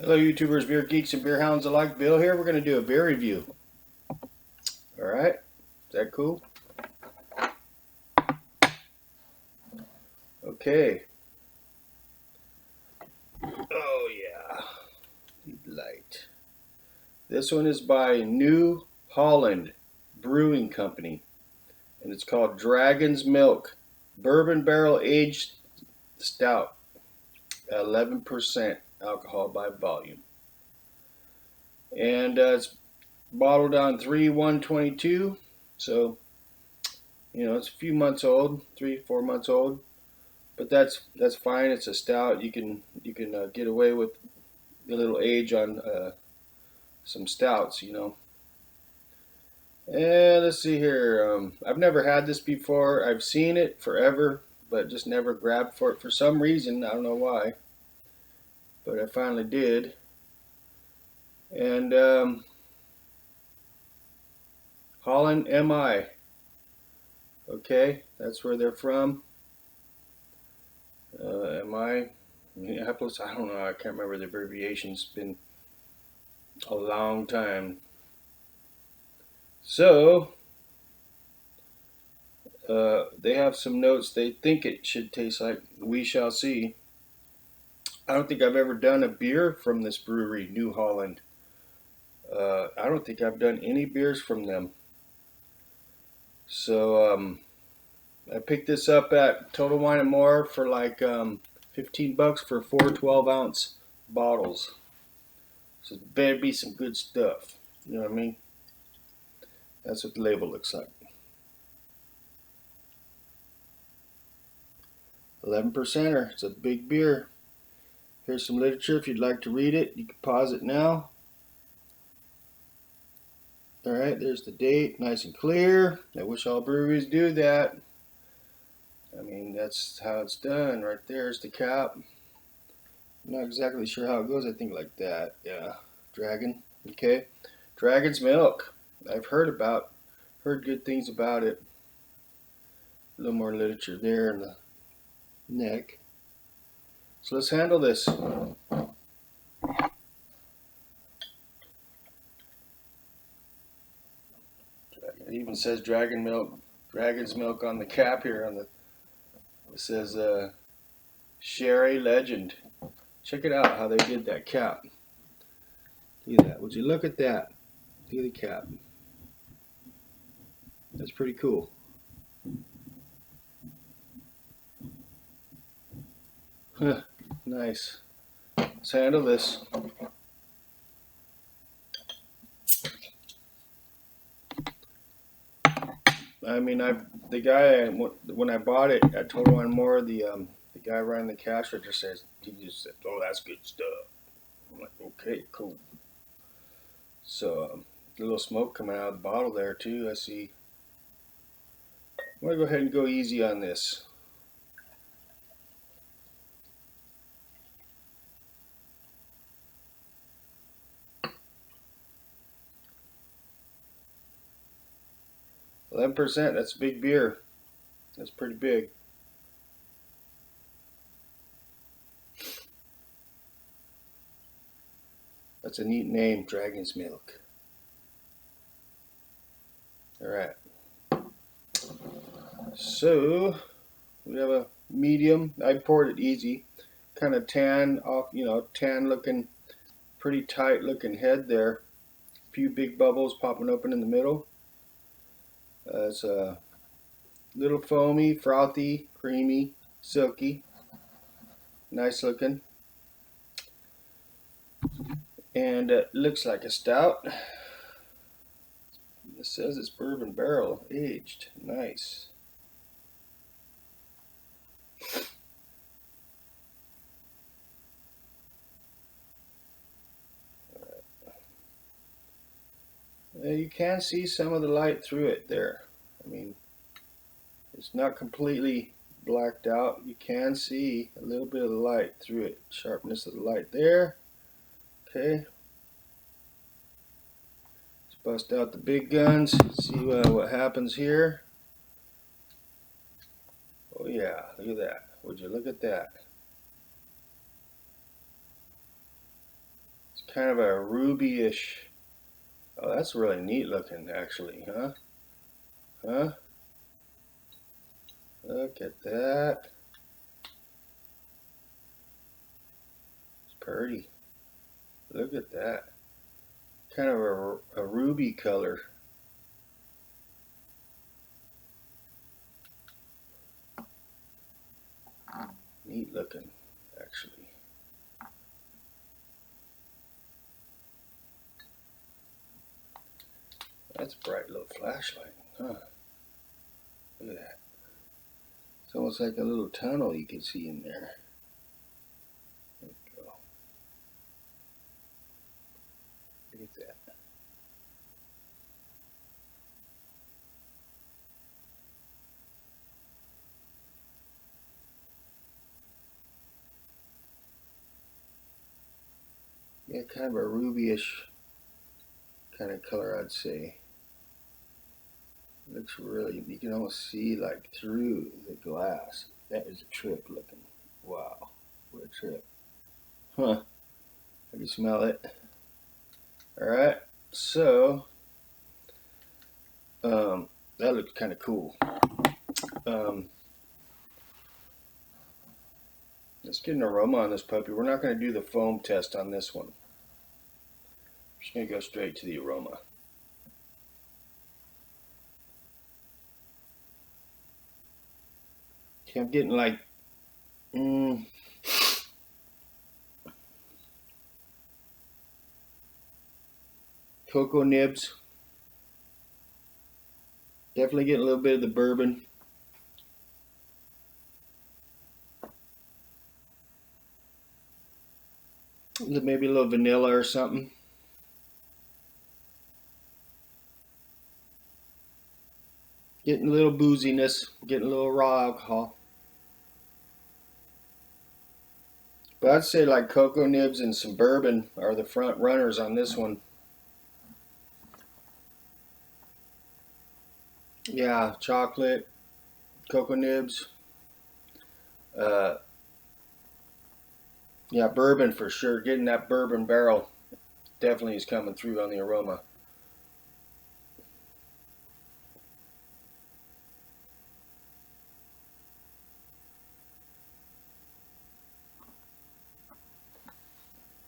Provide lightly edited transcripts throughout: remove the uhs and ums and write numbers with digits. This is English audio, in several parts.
Hello YouTubers, beer geeks, and beer hounds alike. Bill here. We're going to do a beer review. Alright, is that cool? Okay. Oh yeah, need light. This one is by New Holland Brewing Company, and it's called Dragon's Milk Bourbon Barrel Aged Stout, 11% alcohol by volume. And it's bottled on 3/1/22, so it's a few months old, 3-4 months old, but that's fine. It's a stout. You can get away with a little age on some stouts, And let's see here. I've never had this before. I've seen it forever, but just never grabbed for it for some reason. I don't know why, but I finally did. And Holland MI. Okay, that's where they're from. MI, Minneapolis. I don't know. I can't remember the abbreviation. It's been a long time. So they have some notes. They think it should taste like. We shall see. I don't think I've ever done a beer from this brewery, New Holland. I don't think I've done any beers from them. So I picked this up at Total Wine and More for like $15 for 4 12-ounce bottles. So it better be some good stuff. You know what I mean? That's what the label looks like. 11%er. It's a big beer. Here's some literature if you'd like to read it. You can pause it now. Alright, there's the date, nice and clear. I wish all breweries do that. I mean, that's how it's done. Right there's the cap. I'm not exactly sure how it goes. I think like that. Yeah. Dragon. Okay. Dragon's Milk. I've heard good things about it. A little more literature there in the neck. So let's handle this. It even says Dragon's Milk on the cap here. It says Sherry Legend. Check it out how they did that cap. Look at that. Would you look at that? Look at the cap. That's pretty cool. Huh, nice. Let's handle this. I mean, the guy when I bought it at Total Wine More, the guy running the cash register he just said, "Oh, that's good stuff." I'm like, "Okay, cool." So a little smoke coming out of the bottle there too. I see. I'm gonna go ahead and go easy on this. %. That's a big beer. That's pretty big. That's a neat name, Dragon's Milk. Alright. So, we have a medium. I poured it easy. Kind of tan looking, pretty tight looking head there. A few big bubbles popping open in the middle. It's a little foamy, frothy, creamy, silky. Nice looking. And it looks like a stout. It says it's bourbon barrel aged. Nice. You can see some of the light through it there. I mean, it's not completely blacked out. You can see a little bit of the light through it. Sharpness of the light there. Okay. Let's bust out the big guns. See what happens here. Oh yeah, look at that. Would you look at that? It's kind of a rubyish. Oh, that's really neat looking, actually, huh? Huh? Look at that. It's pretty. Look at that. Kind of a ruby color. Neat looking, actually. That's a bright little flashlight, huh? Look at that. It's almost like a little tunnel you can see in there. There we go. Look at that. Yeah, kind of a rubyish kind of color, I'd say. Looks really, you can almost see like through the glass. That is a trip looking. Wow, what a trip. Huh, I can smell it. All right, so that looks kind of cool. Um, let's get an aroma on this puppy. We're not going to do the foam test on this one. We're just going to go straight to the aroma. Okay, I'm getting like cocoa nibs. Definitely getting a little bit of the bourbon. Maybe a little vanilla or something. Getting a little booziness, getting a little raw alcohol. But I'd say like cocoa nibs and some bourbon are the front runners on this one. Yeah, chocolate, cocoa nibs. Yeah, bourbon for sure. Getting that bourbon barrel definitely is coming through on the aroma.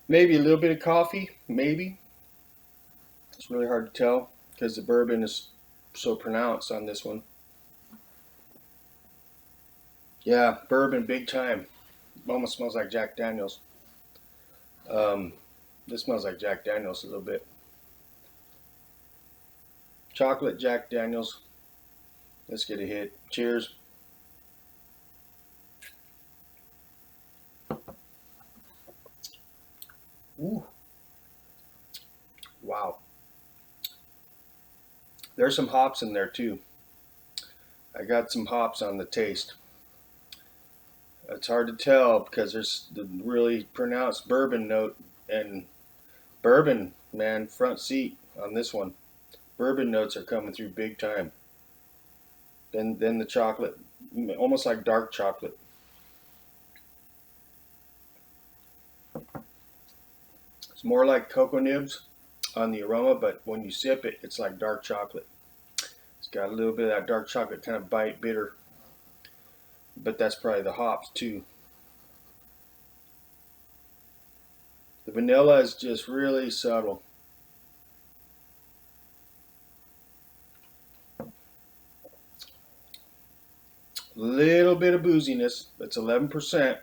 Maybe a little bit of coffee, maybe. It's really hard to tell because the bourbon is so pronounced on this one. Yeah, bourbon big time. Almost smells like Jack Daniels. Um, this smells like Jack Daniels a little bit. Chocolate Jack Daniels. Let's get a hit. Cheers. Ooh. Wow. There's some hops in there too. I got some hops on the taste. It's hard to tell because there's the really pronounced bourbon note, and bourbon, man, front seat on this one. Bourbon notes are coming through big time. Then the chocolate, almost like dark chocolate. It's more like cocoa nibs on the aroma, but when you sip it, it's like dark chocolate. It's got a little bit of that dark chocolate kind of bite, bitter, but that's probably the hops too. The vanilla is just really subtle. Little bit of booziness. It's 11%,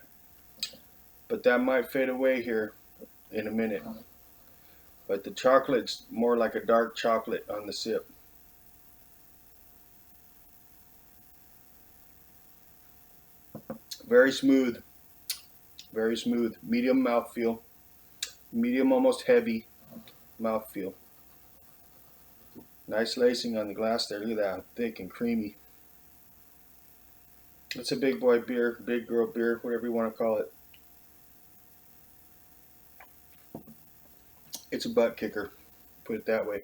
but that might fade away here in a minute. But the chocolate's more like a dark chocolate on the sip. Very smooth. Very smooth. Medium mouthfeel. Medium, almost heavy mouthfeel. Nice lacing on the glass there. Look at that. Thick and creamy. It's a big boy beer, big girl beer, whatever you want to call it. It's a butt kicker, put it that way.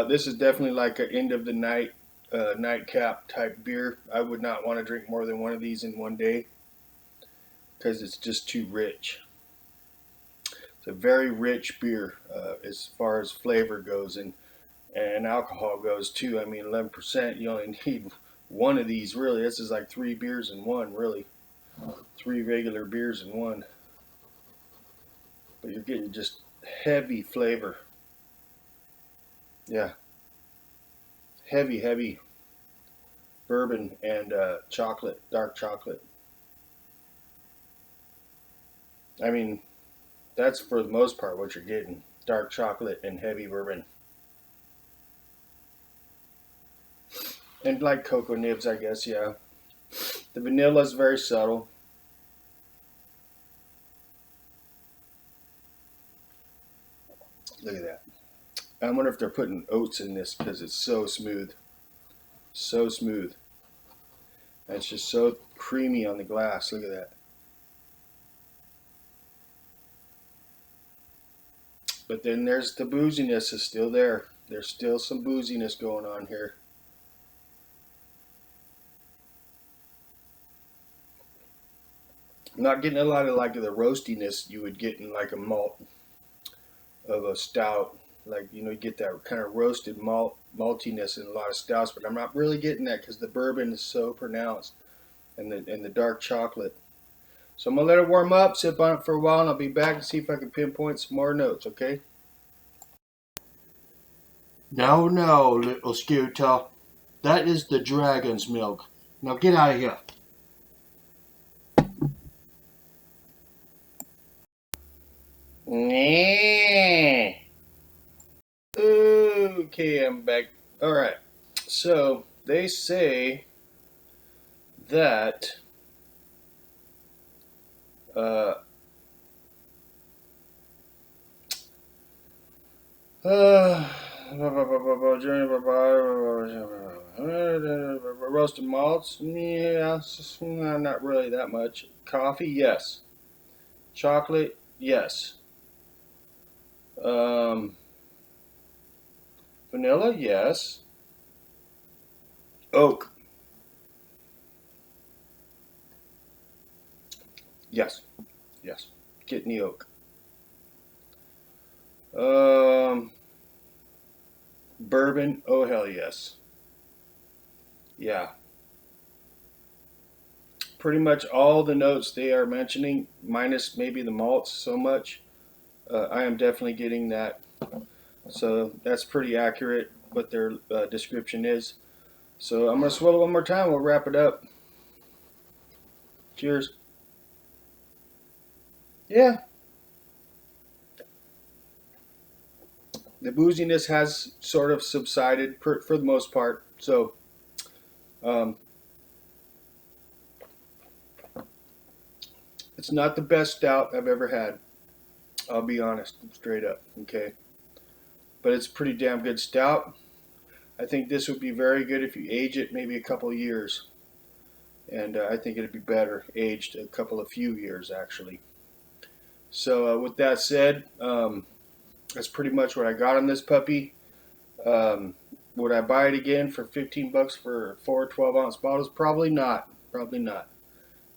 This is definitely like an end of the night, nightcap type beer. I would not want to drink more than one of these in one day because it's just too rich. It's a very rich beer as far as flavor goes, and alcohol goes too. I mean, 11%. You only need one of these really. This is like 3 beers in one, really. 3 regular beers in one. But you're getting just heavy flavor. Yeah, heavy bourbon and chocolate, dark chocolate. I mean, that's for the most part what you're getting. Dark chocolate and heavy bourbon. And like cocoa nibs, I guess, yeah. The vanilla is very subtle. Look at that. I wonder if they're putting oats in this because it's so smooth. So smooth. And it's just so creamy on the glass. Look at that. But then there's the booziness is still there. There's still some booziness going on here. I'm not getting a lot of like the roastiness you would get in like a malt of a stout. Like, you know, you get that kind of roasted maltiness in a lot of stouts, but I'm not really getting that because the bourbon is so pronounced and the dark chocolate. So I'm gonna let it warm up, sip on it for a while, and I'll be back to see if I can pinpoint some more notes, okay? No, no, little Scooter. That is the dragon's milk. Now get out of here. Okay, I'm back. Alright, so they say that roasted malts, yeah, not really that much. Coffee, yes. Chocolate, yes. Vanilla, yes. Oak, yes, yes. Getting the oak. Bourbon, oh hell yes. Yeah. Pretty much all the notes they are mentioning, minus maybe the malts so much, I am definitely getting that. So that's pretty accurate what their description is. So I'm going to swallow one more time. We'll wrap it up. Cheers. Yeah. The booziness has sort of subsided for the most part. So um, it's not the best stout I've ever had. I'll be honest, straight up. Okay. But it's pretty damn good stout. I think this would be very good if you age it maybe a couple of years. And I think it'd be better aged a couple of few years actually. So with that said, that's pretty much what I got on this puppy. Would I buy it again for 15 bucks for 4 12-ounce bottles? Probably not. Probably not.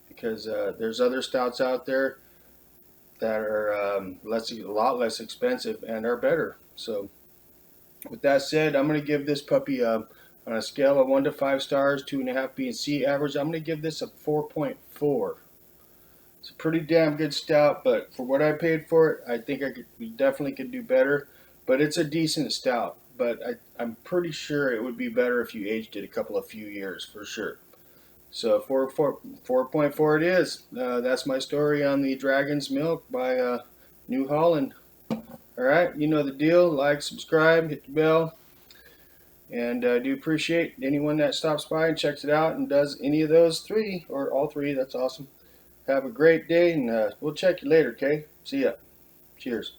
Because there's other stouts out there that are a lot less expensive and are better. So with that said, I'm going to give this puppy on a scale of 1 to 5 stars, 2.5 being C average. I'm going to give this a 4.4. It's a pretty damn good stout, but for what I paid for it, I think we definitely could do better. But it's a decent stout. But I'm pretty sure it would be better if you aged it a couple of few years for sure. So 4.4 it is. That's my story on the Dragon's Milk by New Holland. All right, you know the deal. Like, subscribe, hit the bell. And I do appreciate anyone that stops by and checks it out and does any of those 3 or all 3. That's awesome. Have a great day, and we'll check you later, okay? See ya. Cheers.